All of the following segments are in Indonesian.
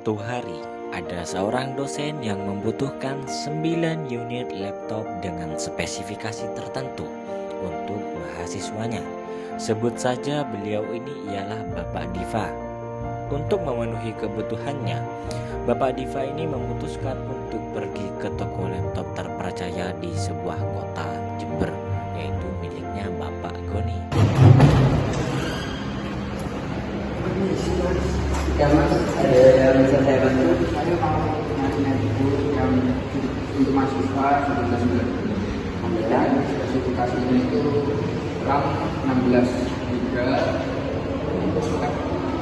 Suatu hari, ada seorang dosen yang membutuhkan 9 unit laptop dengan spesifikasi tertentu untuk mahasiswanya. Sebut saja beliau ini ialah Bapak Diva. Untuk memenuhi kebutuhannya, Bapak Diva ini memutuskan untuk pergi ke toko laptop terpercaya di sebuah kota Jember, yaitu miliknya Bapak Goni. Ya mas, ada yang bisa saya bantu? Saya mau ngasih buku yang untuk mahasiswa 19 bulan. Dan spesifikasinya itu RAM 16 GB,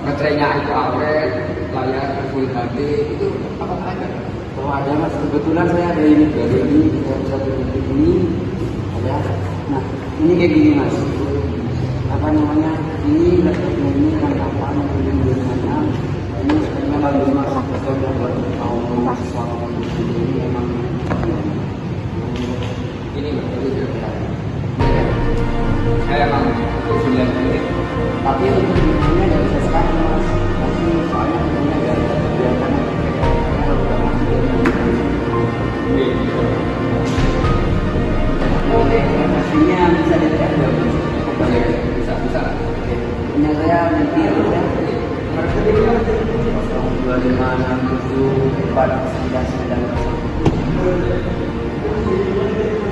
baterainya itu AMOLED, layar Full HD, itu apa aja? Oh ada mas, kebetulan saya ada ini baru ini, saya bisa tunjuk ini ada. Nah ini kayak gini mas, apa namanya, ini laptopnya ini yang apa namanya, ini sebenarnya bagus mas, betul buat mau mahasiswa ini memang ini betul ya. Saya emang untuk 9 menit, tapi untuk videonya nggak bisa sekarang mas, masih soalnya videonya nggak ada kegiatan karena udah masuk boleh pastinya bisa dilihat nggak mas? Boleh, bisa. Punya saya nanti ya mas ya. 25674990.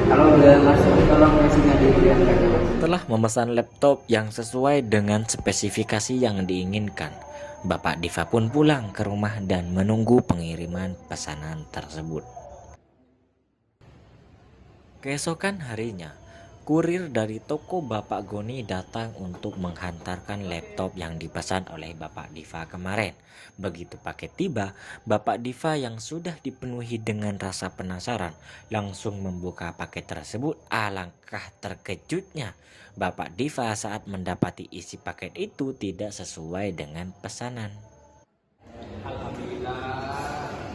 Kalau udah masuk tolong mesinnya dilihatkan ya mas. Setelah memesan laptop yang sesuai dengan spesifikasi yang diinginkan, Bapak Diva pun pulang ke rumah dan menunggu pengiriman pesanan tersebut. Keesokan harinya, kurir dari toko Bapak Goni datang untuk menghantarkan laptop yang dipesan oleh Bapak Diva kemarin. Begitu paket tiba, Bapak Diva yang sudah dipenuhi dengan rasa penasaran langsung membuka paket tersebut. Alangkah terkejutnya Bapak Diva saat mendapati isi paket itu tidak sesuai dengan pesanan. Alhamdulillah,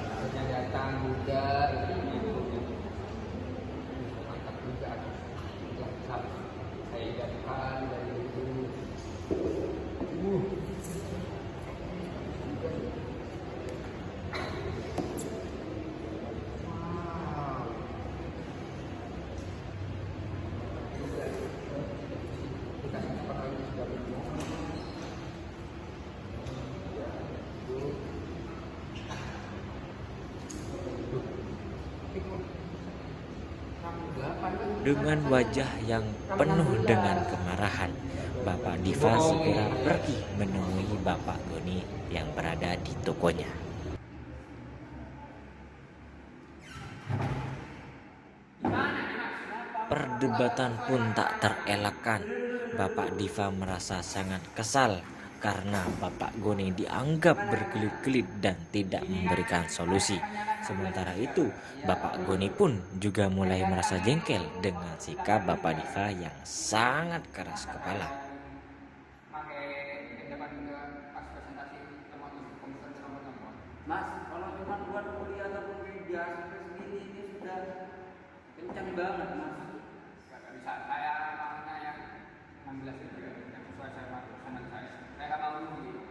akhirnya datang juga. Mantap juga. Lengkap. Saya datang dari itu. Wow. Dikasih cepat lagi sudah berjuang. Dengan wajah yang penuh dengan kemarahan, Bapak Diva segera pergi menemui Bapak Goni yang berada di tokonya. Perdebatan pun tak terelakkan. Bapak Diva merasa sangat kesal karena Bapak Goni dianggap berkelit-kelit dan tidak memberikan solusi. Sementara itu, Bapak Goni pun juga mulai merasa jengkel dengan sikap Bapak Diva yang sangat keras kepala. Mas, kalau cuma buat kuliah ataupun kerja sampai segini ini sudah kencang banget mas. Gak bisa, saya maunya yang 16 itu yang sesuai sama pesanan saya. Saya gak mau dulu.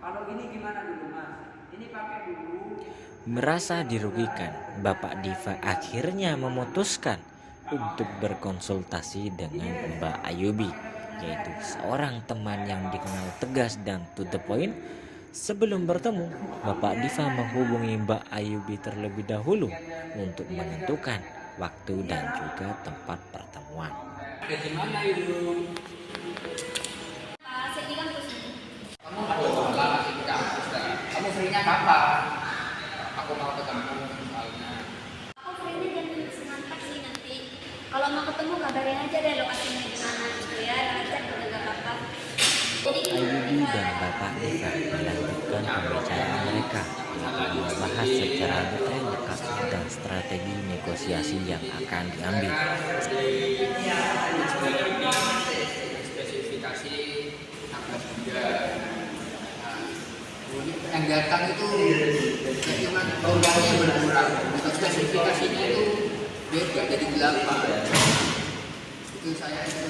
Kalau ini gimana dulu mas? Ini pakai dulu. Merasa dirugikan, Bapak Diva akhirnya memutuskan untuk berkonsultasi dengan Mbak Ayubi, yaitu seorang teman yang dikenal tegas dan to the point. Sebelum bertemu, Bapak Diva menghubungi Mbak Ayubi terlebih dahulu untuk menentukan waktu dan juga tempat pertemuan. Gimana Ibu? Saya di kampus. Kamu ada masalah masih di kampus dah. Kamu free-nya kapan? Aku mau ketemu soalnya. Aku free-nya jam 9 sih nanti. Kalau mau ketemu kabarin aja deh lokasinya di mana gitu ya. Chat juga nggak apa-apa. Ayubi dan Bapak Diva melanjutkan pembicaraan mereka untuk membahas secara detail kasus dan strategi negosiasi yang akan diambil. Spesifikasi 16 juga. Yang datang itu cuma loganya berkurang. Untuk spesifikasinya itu beda jadi 8. Itu saya itu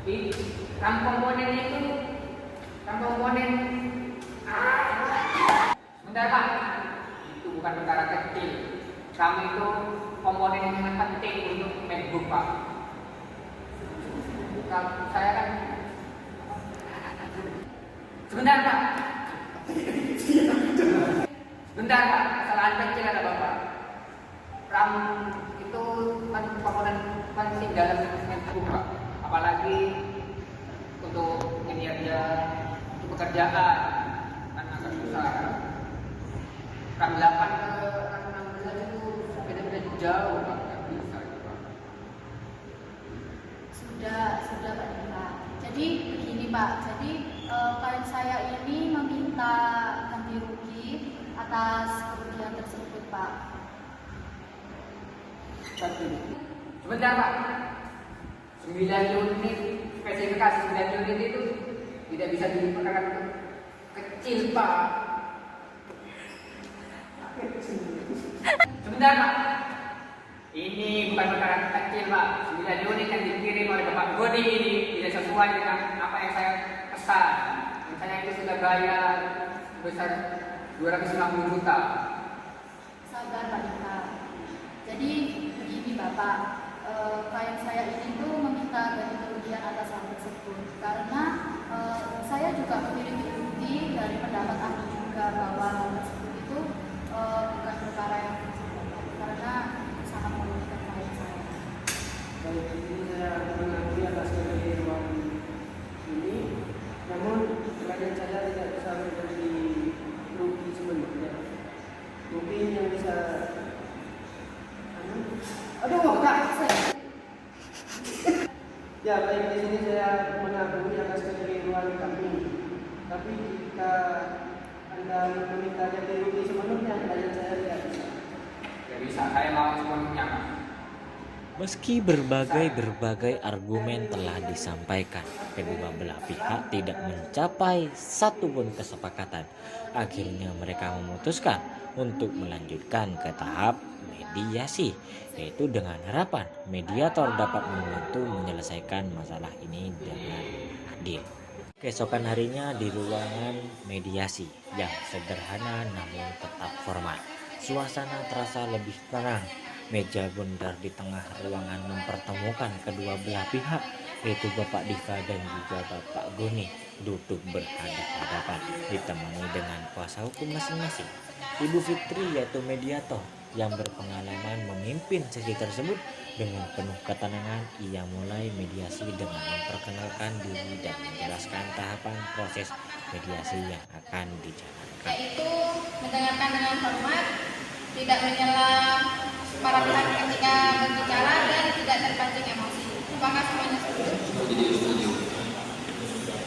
Di ram komponennya itu ram komponen. Sebentar Pak, itu bukan perkara kecil. RAM itu komponen yang sangat penting untuk MacBook Pak. Saya kan sebentar Pak. Sebentar Pak, kesalahan kecil ada Bapak. RAM itu kan komponen penting dalam MacBook Pak. Apalagi untuk dia untuk pekerjaan kan agak susah. RAM 8 ke RAM 16 itu beda-beda jauh Pak. Nggak bisa itu Pak. Sudah Pak Diva. Jadi begini Pak, jadi klien saya ini meminta ganti rugi atas kerugian tersebut Pak. Sebentar Pak, 9 unit, spesifikasi 9 unit itu tidak bisa diperkirakan kecil Pak. Sebentar Pak, ini bukan perkara kecil Pak. 9 unit yang dikirim oleh Bapak Goni ini tidak sesuai dengan apa yang saya pesan. Dan saya itu sudah bayar sebesar 250 juta. Sabar Pak Diva. Jadi begini Bapak, klien saya ini tuh meminta ganti kerugian atas hal tersebut karena saya juga memiliki bukti dari pendapat ahli juga bahwa hal tersebut itu bukan perkara yang karena sangat merugikan klien saya. Baik, ini saya mengakui atas kekeliruan ini, namun klien saya tidak bisa menjadi rugi sebenarnya. Mungkin yang bisa, Aduh, Kak. ya baik di sini saya mengakui atas kekeliruan kami. Tapi jika Anda meminta ganti rugi sepenuhnya, klien saya tidak bisa. Tidak bisa, saya mau sepenuhnya Pak. Meski berbagai argumen telah disampaikan, kedua belah pihak tidak mencapai satupun kesepakatan. Akhirnya mereka memutuskan untuk melanjutkan ke tahap mediasi, yaitu dengan harapan mediator dapat membantu menyelesaikan masalah ini dengan adil. Keesokan harinya di ruangan mediasi yang sederhana namun tetap formal, suasana terasa lebih tenang. Meja bundar di tengah ruangan mempertemukan kedua belah pihak, yaitu Bapak Diva dan juga Bapak Goni, duduk berhadapan-hadapan ditemani dengan kuasa hukum masing-masing. Ibu Fitri yaitu mediator yang berpengalaman memimpin sesi tersebut. Dengan penuh ketenangan ia mulai mediasi dengan memperkenalkan diri dan menjelaskan tahapan proses mediasi yang akan dijalankan. Yaitu mendengarkan dengan hormat, tidak menyela para pihak ketika berbicara dan tidak terpancing emosi. Apakah semuanya setuju?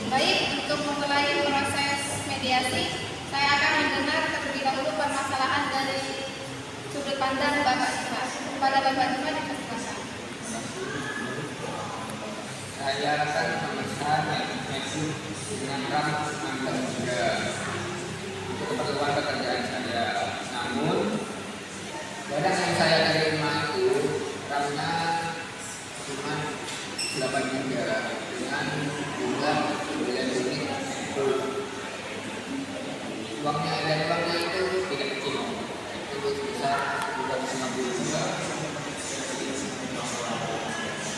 Baik, untuk memulai proses mediasi, saya akan mendengar terlebih dahulu permasalahan dari sudut pandang Bapak Diva. Kepada Bapak Diva dipersilakan. Saya akan memesan MacBook dengan RAM 16 GB untuk keperluan pekerjaan saya. Namun barang yang saya terima itu RAM-nya cuma 8 GB dengan jumlah 9 unit. Uangnya itu tidak kecil, itu sebesar 250 juta.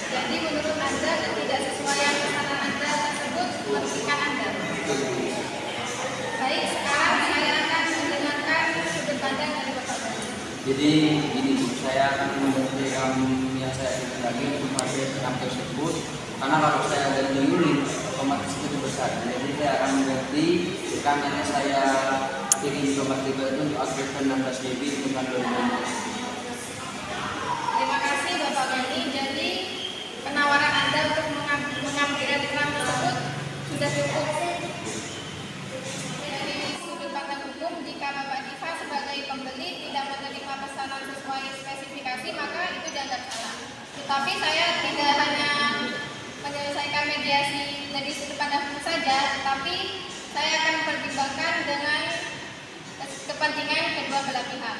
Jadi menurut Anda ketidaksesuaian pesanan Anda tersebut merugikan Anda. Baik, sekarang saya akan mendengarkan sudut pandang dari Bapak Goni. Jadi ini Bu, saya akan mengganti RAM yang saya inginkan lagi untuk pakai RAM tersebut, karena kalau saya ganti unit otomatis itu besar. Jadi saya akan mengganti RAM yang saya kirim ke Mas Diva itu untuk upgrade 16 GB untuk Android. Terima kasih Bapak Goni. Jadi penawaran Anda untuk mengambil RAM tersebut sudah cukup. Dari sudut pandang hukum, jika Bapak Diva sebagai pembeli tidak menerima pesanan sesuai spesifikasi, maka itu dianggap salah. Tetapi saya tidak hanya menyelesaikan mediasi dari sudut pandang hukum saja, tapi saya akan mempertimbangkan dengan kepentingan kedua belah pihak.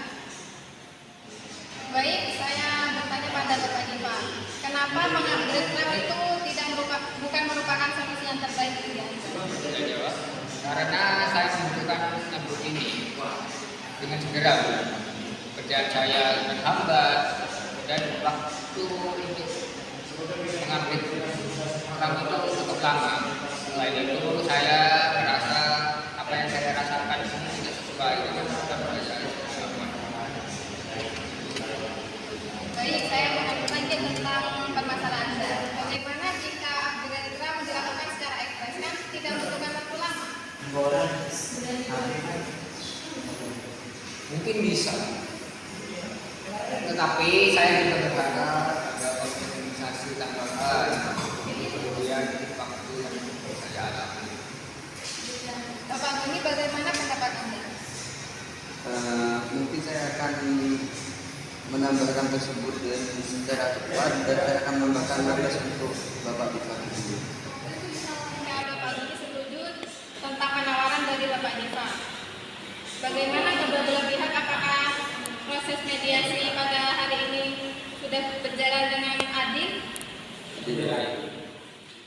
Baik, saya bertanya pada Bapak Diva, kenapa mengambil RAM itu tidak merupakan bukan merupakan solusi yang terbaik bagi Anda? Karena saya membutuhkan upload ini dengan segera. Kerjaan saya terhambat dan waktu untuk mengambil program itu cukup lama. Selain itu saya merasa apa yang saya rasakan ini tidak sesuai dengan program yang saya lakukan. Baik, saya mau lanjut tentang permasalahan Anda. Bagaimana jika upgrade RAM dilakukan secara ekspres tidak membutuhkan waktu lama? Mungkin bisa, tetapi saya juga berharap ada optimisasi tambahan kemudian waktu yang saya alami. Bapak Goni, bagaimana pendapat Anda? Mungkin saya akan menambahkan tersebut secara cepat dan saya akan menambahkan nafas untuk Bapak Diva. Kalau Bapak Goni setuju tentang penawaran dari Bapak Diva, bagaimana kedua belah pihak, apakah proses mediasi pada hari ini sudah berjalan dengan adil?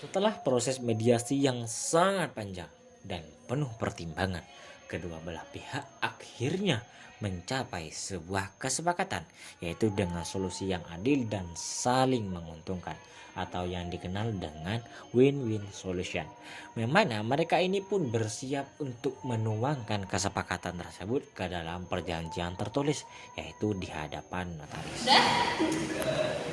Setelah proses mediasi yang sangat panjang dan penuh pertimbangan, kedua belah pihak akhirnya mencapai sebuah kesepakatan, yaitu dengan solusi yang adil dan saling menguntungkan, atau yang dikenal dengan win-win solution. Memangnya mereka ini pun bersiap untuk menuangkan kesepakatan tersebut ke dalam perjanjian tertulis, yaitu di hadapan notaris. Sudah?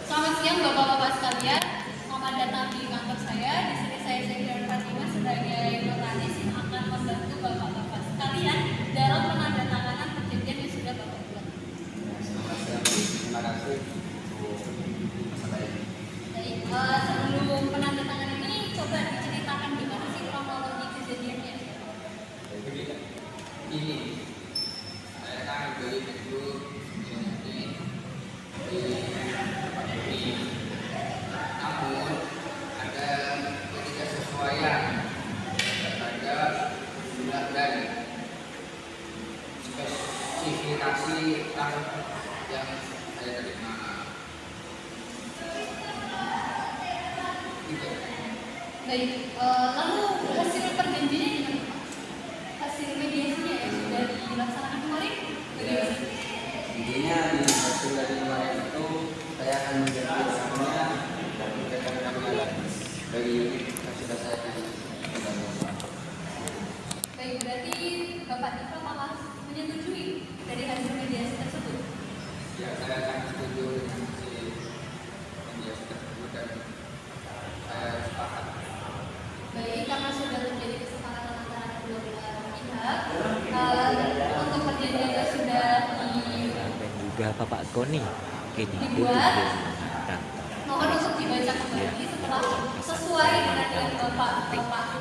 Selamat siang Bapak-bapak sekalian. Selamat datang di kantor saya. Di sini saya Sekjen Fatima sebagai notaris yang akan membantu Bapak-bapak sekalian dalam penandatanganan perjanjian yang sudah Bapak buat. Terima kasih. Baik, sebelum penandatanganan ini coba diceritakan gimana sih kronologi kejadiannya. Ini saya kan beli buku ini namun ada ketidaksesuaian terhadap jumlah dan spesifikasi tanah yang saya terima. Gitu. Baik, lalu hasil perjanjiannya gimana Pak? Hasil mediasinya yang sudah dilaksanakan kemarin bagaimana? Intinya di hasil dari kemarin itu saya akan menjadi orangnya dan memberikan kamilan dari unit yang sudah saya pilih. Baik, berarti Bapak Diva malah menyetujui dari hasil mediasi tersebut. Ya, saya akan setuju dengan hasil mediasi tersebut dan saya sepakat. Baik, karena sudah terjadi kesepakatan antara kedua belah pihak, untuk perjanjiannya sudah Dan juga Bapak Goni kini duduk Dibuat. di kantor. mohon untuk dibaca kembali setelah sesuai dengan yang Bapak yang mana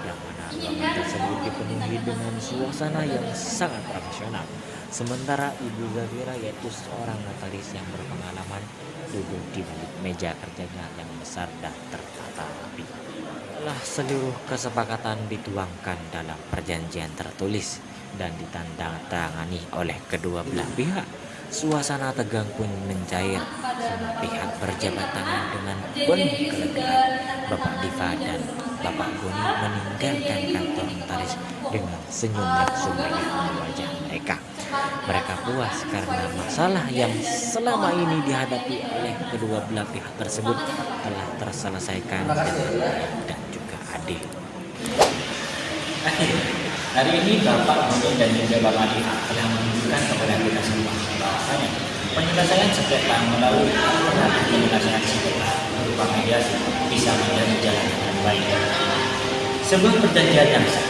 inginkan. ruangan tersebut dipenuhi dengan suasana yang sangat profesional. Sementara Ibu Zafira, yaitu seorang notaris yang berpengalaman, duduk di balik meja kerjanya yang besar dan tertata rapi. Setelah seluruh kesepakatan dituangkan dalam perjanjian tertulis dan ditandatangani oleh kedua belah pihak, suasana tegang pun mencair. Semua pihak berjabat tangan dengan penuh kelegaan. Bapak Diva dan Bapak Goni meninggalkan kantor notaris dengan senyum yang sumringah di wajah mereka. Mereka puas karena masalah yang selama ini dihadapi oleh kedua belah pihak tersebut telah terselesaikan dengan baik dan juga adil. Hari ini Bapak Goni dan juga Bapak Diva telah menunjukkan kepada kita semua bahwasanya penyelesaian sengketa melalui alternatif penyelesaian sengketa berupa mediasi bisa menjadi jalan yang baik. Sebuah perjanjian yang sah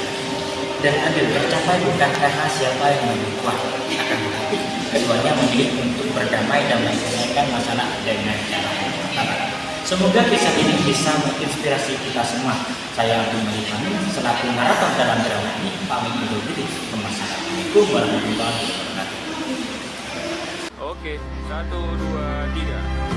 dan adil tercapai bukan karena siapa yang lebih kuat, akan tetapi keduanya memilih untuk berdamai dan menyelesaikan masalah dengan cara yang tepat. Semoga kisah ini bisa menginspirasi kita semua. Saya Abdul Malik Amin selaku narator dalam drama ini pamit undur diri. Wassalamualaikum warahmatullahi wabarakatuh. Oke, 1, 2, 3.